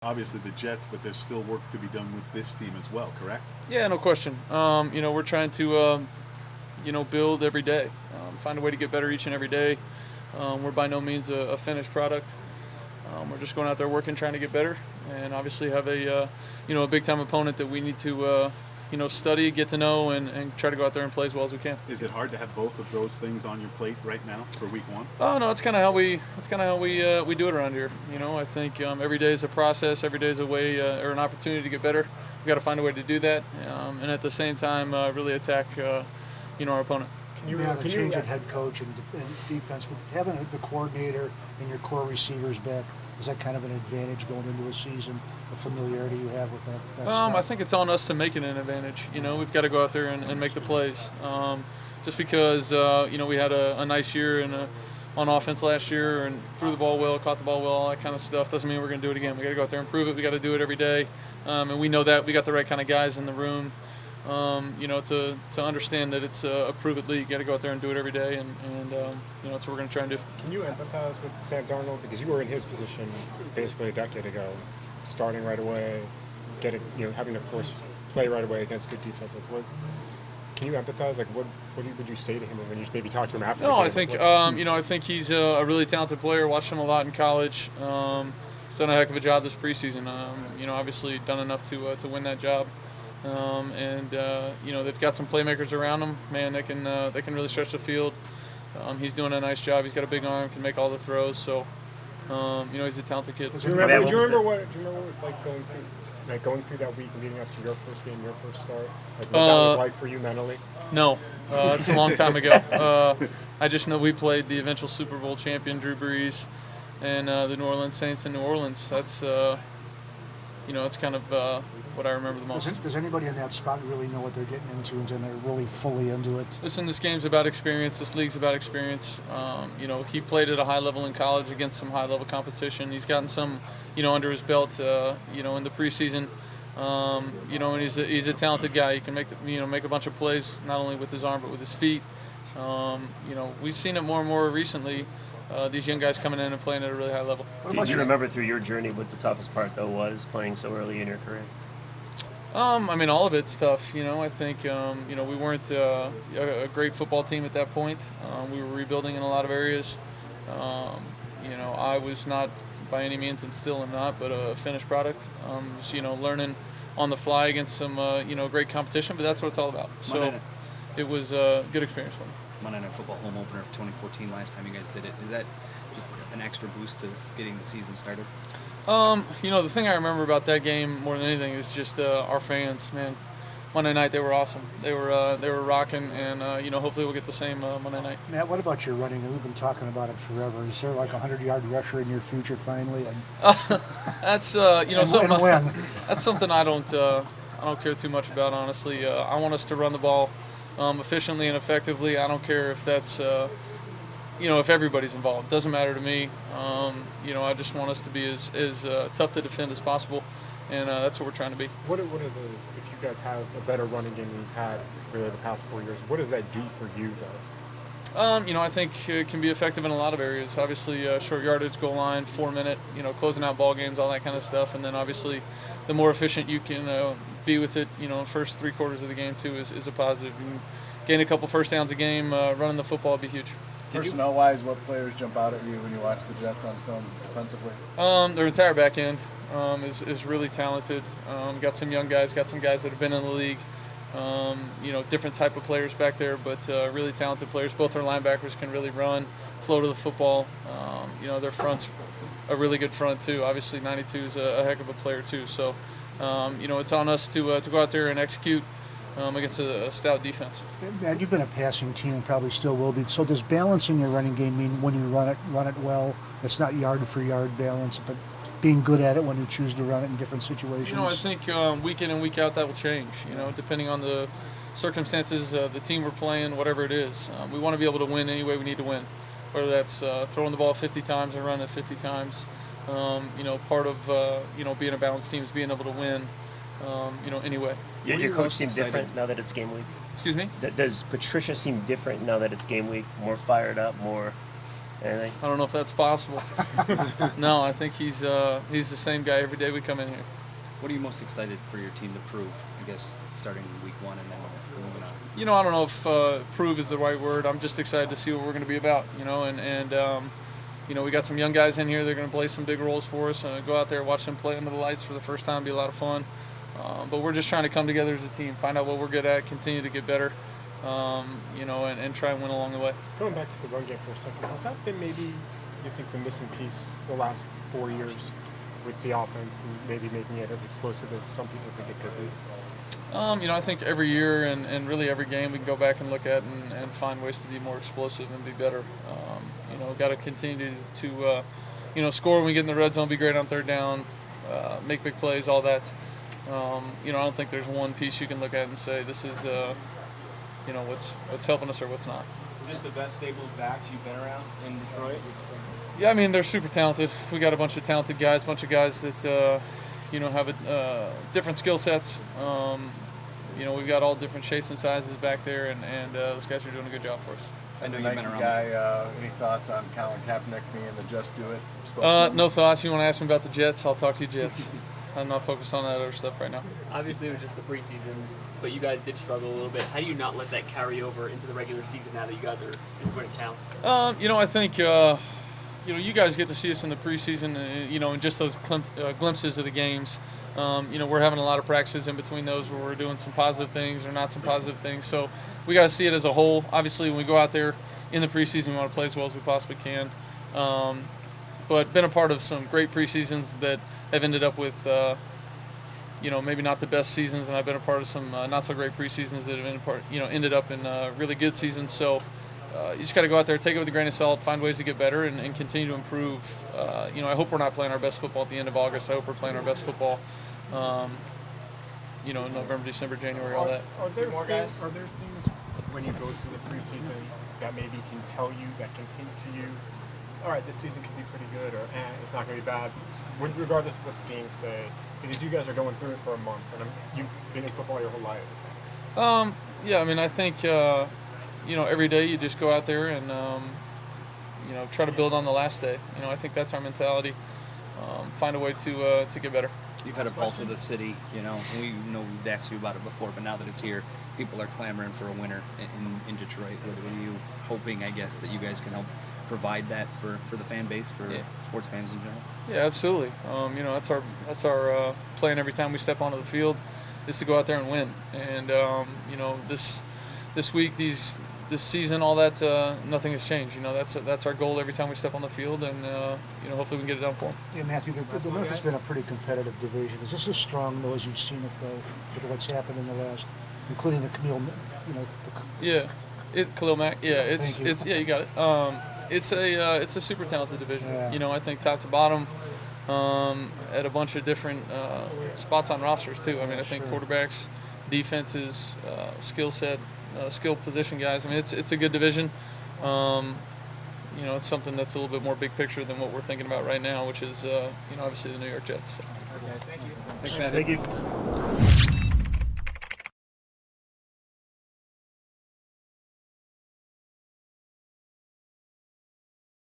obviously the Jets, but there's still work to be done with this team as well, correct? Yeah, no question. We're trying to, build every day, find a way to get better each and every day. We're by no means a finished product. We're just going out there working, trying to get better, and obviously have a big time opponent that we need to, study, get to know, and try to go out there and play as well as we can. Is it hard to have both of those things on your plate right now for week one? Oh no, it's kind of how we do it around here. I think every day is a process. Every day is a way or an opportunity to get better. We got to find a way to do that, and at the same time, really attack, our opponent. The change at head coach and defense, with having the coordinator and your core receivers back, is that kind of an advantage going into a season, the familiarity you have with that stuff? I think it's on us to make it an advantage. We've got to go out there and make the plays. Just because, we had a nice year on offense last year and threw the ball well, caught the ball well, all that kind of stuff, doesn't mean we're going to do it again. We got to go out there and prove it. We got to do it every day. And we know that. We got the right kind of guys in the room. To understand that it's a prove-it league. You got to go out there and do it every day, and that's what we're going to try and do. Can you empathize with Sam Darnold, because you were in his position basically a decade ago, starting right away, having to force play right away against good defenses? Can you empathize? What would you say to him when you maybe talk to him after? No, I think I think he's a really talented player. Watched him a lot in college. He's done a heck of a job this preseason. Obviously done enough to win that job. They've got some playmakers around him. Man, they can really stretch the field. He's doing a nice job. He's got a big arm, can make all the throws. So, he's a talented kid. Do you remember what it was like going through that week leading up to your first game, your first start? What that was like for you mentally? No, it's a long time ago. I just know we played the eventual Super Bowl champion Drew Brees and the New Orleans Saints in New Orleans. That's it's kind of what I remember the most. Does anybody in that spot really know what they're getting into until they're really fully into it? Listen, this game's about experience. This league's about experience. He played at a high level in college against some high level competition. He's gotten some, under his belt, in the preseason. And he's a talented guy. He can make a bunch of plays not only with his arm but with his feet. We've seen it more and more recently. These young guys coming in and playing at a really high level. Do you remember through your journey what the toughest part though was playing so early in your career? All of it's tough. I think we weren't a great football team at that point. We were rebuilding in a lot of areas. I was not by any means, and still am not, but a finished product. Learning on the fly against some great competition, but that's what it's all about. So it was a good experience for me. Monday Night Football home opener of 2014, last time you guys did it. Is that just an extra boost to getting the season started? The thing I remember about that game more than anything is just our fans, man. Monday night, they were awesome. They were rocking, and hopefully we'll get the same Monday night. Matt, what about your running? We've been talking about it forever. Is there like a 100-yard rusher in your future finally? That's something. And when? That's something I don't care too much about, honestly. I want us to run the ball efficiently and effectively. I don't care if that's if everybody's involved. It doesn't matter to me. I just want us to be as tough to defend as possible, and that's what we're trying to be. What is it, if you guys have a better running game than you've had really the past 4 years, what does that do for you, though? I think it can be effective in a lot of areas. Obviously, short yardage, goal line, 4-minute, closing out ball games, all that kind of stuff. And then obviously, the more efficient you can be with it, first 3 quarters of the game too is a positive. You can gain a couple first downs a game, running the football would be huge. Personnel-wise, what players jump out at you when you watch the Jets on film defensively? Their entire back end is really talented. Got some young guys, got some guys that have been in the league. Different type of players back there, but really talented players. Both our linebackers can really run, flow to the football. Their front's a really good front too. Obviously, 92 is a heck of a player too. So, it's on us to go out there and execute against a stout defense. Matt, you've been a passing team and probably still will be. So does balance in your running game mean when you run it well, it's not yard for yard balance, but being good at it when you choose to run it in different situations? I think week in and week out that will change, depending on the circumstances, the team we're playing, whatever it is. We want to be able to win any way we need to win, whether that's throwing the ball 50 times or running it 50 times. Part of, being a balanced team is being able to win, anyway. Your coach seems different now that it's game week? Excuse me? Does Patricia seem different now that it's game week? More fired up, more Anything? I don't know if that's possible. No, I think he's the same guy every day we come in here. What are you most excited for your team to prove? I guess starting week 1 and then moving on. You know, I don't know if prove is the right word. I'm just excited to see what we're going to be about, you know, and you know, we got some young guys in here. They're going to play some big roles for us. Go out there, watch them play under the lights for the first time, be a lot of fun. But we're just trying to come together as a team, find out what we're good at, continue to get better, you know, and try and win along the way. Going back to the run game for a second, has that been maybe, you think, the missing piece the last 4 years with the offense and maybe making it as explosive as some people think it could be? You know, I think every year and really every game we can go back and look at and find ways to be more explosive and be better. You know, got to continue to you know, score when we get in the red zone, be great on third down, make big plays, all that. You know, I don't think there's one piece you can look at and say this is, you know, what's helping us or what's not. Is this the best stable of backs you've been around in Detroit? Yeah, I mean, they're super talented. We got a bunch of talented guys, a bunch of guys that, you know, have different skill sets. You know, we've got all different shapes and sizes back there, and those guys are doing a good job for us. I know The you've been Nike around. guy, any thoughts on Colin Kaepernick being the Just Do It? No thoughts. You want to ask me about the Jets? I'll talk to you Jets. I'm not focused on that other stuff right now. Obviously, it was just the preseason, but you guys did struggle a little bit. How do you not let that carry over into the regular season now that you guys are just when it counts? You know, I think you know, you guys get to see us in the preseason, you know, and just those glimpses of the games. You know, we're having a lot of practices in between those where we're doing some positive things or not some positive things. So we got to see it as a whole. Obviously, when we go out there in the preseason, we want to play as well as we possibly can. But been a part of some great preseasons that have ended up with, you know, maybe not the best seasons, and I've been a part of some not so great preseasons that have ended up in really good seasons. So you just got to go out there, take it with a grain of salt, find ways to get better, and continue to improve. You know, I hope we're not playing our best football at the end of August. I hope we're playing our best football, you know, in November, December, January, all that. Are there things when you go through the preseason that maybe can tell you, that can hint to you, all right, this season could be pretty good, or it's not going to be bad, regardless of what the games say? Because you guys are going through it for a month, and you've been in football your whole life. Yeah, I mean, I think, you know, every day you just go out there and, you know, try to build on the last day. You know, I think that's our mentality. Find a way to get better. You've had a pulse of the city, you know. We know we've asked you about it before, but now that it's here, people are clamoring for a winner in Detroit. What are you hoping, I guess, that you guys can help provide that for the fan base, for sports fans in general? Yeah, absolutely. You know, that's our plan every time we step onto the field, is to go out there and win. And you know, this week, this season, all that, nothing has changed. You know, that's our goal every time we step on the field, and you know, hopefully we can get it done for them. Yeah, Matthew, the North has been a pretty competitive division. Is this as strong, though, as you've seen it go with what's happened in the last, including the Camille, you know? Khalil Mack. Yeah, it's Thank you. yeah, you got it. It's a super talented division. Yeah. You know, I think top to bottom, at a bunch of different spots on rosters too. I mean, I think quarterbacks, defenses, skill set, skill position guys. I mean, it's a good division. You know, it's something that's a little bit more big picture than what we're thinking about right now, which is you know, obviously the New York Jets. So. Guys, thank you. Thank you.